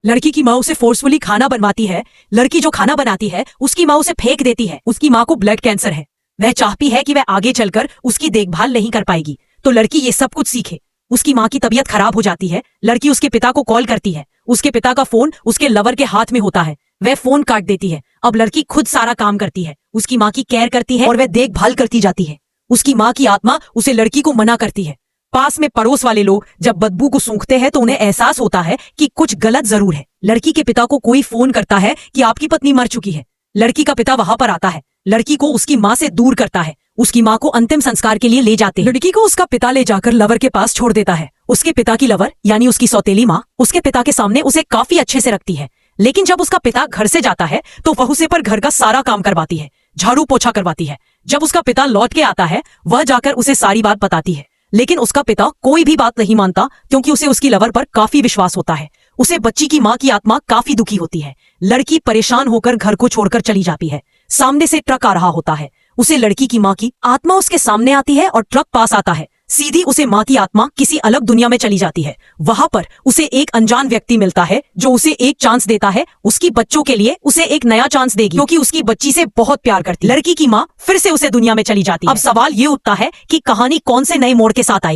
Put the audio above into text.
लड़की की माँ उसे फोर्सफुली खाना बनवाती है। लड़की जो खाना बनाती है उसकी माँ उसे फेंक देती है। उसकी माँ को ब्लड कैंसर है। वह चाहती है कि वह आगे चलकर उसकी देखभाल नहीं कर पाएगी, तो लड़की ये सब कुछ सीखे। उसकी माँ की तबीयत खराब हो जाती है। लड़की उसके पिता को कॉल करती है। उसके पिता का फोन उसके लवर के हाथ में होता है। वह फोन काट देती है। अब लड़की खुद सारा काम करती है, उसकी माँ की केयर करती है और वह देखभाल करती जाती है। उसकी माँ की आत्मा उसे लड़की को मना करती है। पास में पड़ोस वाले लोग जब बदबू को सूंघते हैं तो उन्हें एहसास होता है कि कुछ गलत जरूर है। लड़की के पिता को कोई फोन करता है कि आपकी पत्नी मर चुकी है। लड़की का पिता वहां पर आता है, लड़की को उसकी माँ से दूर करता है, उसकी माँ को अंतिम संस्कार के लिए ले जाते हैं। लड़की को उसका पिता ले जाकर लवर के पास छोड़ देता है। उसके पिता की लवर यानी उसकी सौतेली माँ उसके पिता के सामने उसे काफी अच्छे से रखती है। लेकिन जब उसका पिता घर से जाता है तो वह उसे पर घर का सारा काम करवाती है, झाड़ू पोछा करवाती है। जब उसका पिता लौट के आता है वह जाकर उसे सारी बात बताती है, लेकिन उसका पिता कोई भी बात नहीं मानता क्योंकि उसे उसकी लवर पर काफी विश्वास होता है। उसे बच्ची की माँ की आत्मा काफी दुखी होती है। लड़की परेशान होकर घर को छोड़कर चली जाती है। सामने से ट्रक आ रहा होता है। उसे लड़की की माँ की आत्मा उसके सामने आती है और ट्रक पास आता है। सीधी उसे माँ की आत्मा किसी अलग दुनिया में चली जाती है। वहां पर उसे एक अनजान व्यक्ति मिलता है जो उसे एक चांस देता है। उसकी बच्चों के लिए उसे एक नया चांस देगी क्योंकि उसकी बच्ची से बहुत प्यार करती है। लड़की की माँ फिर से उसे दुनिया में चली जाती है। अब सवाल ये उठता है कि कहानी कौन से नए मोड़ के साथ आएगी।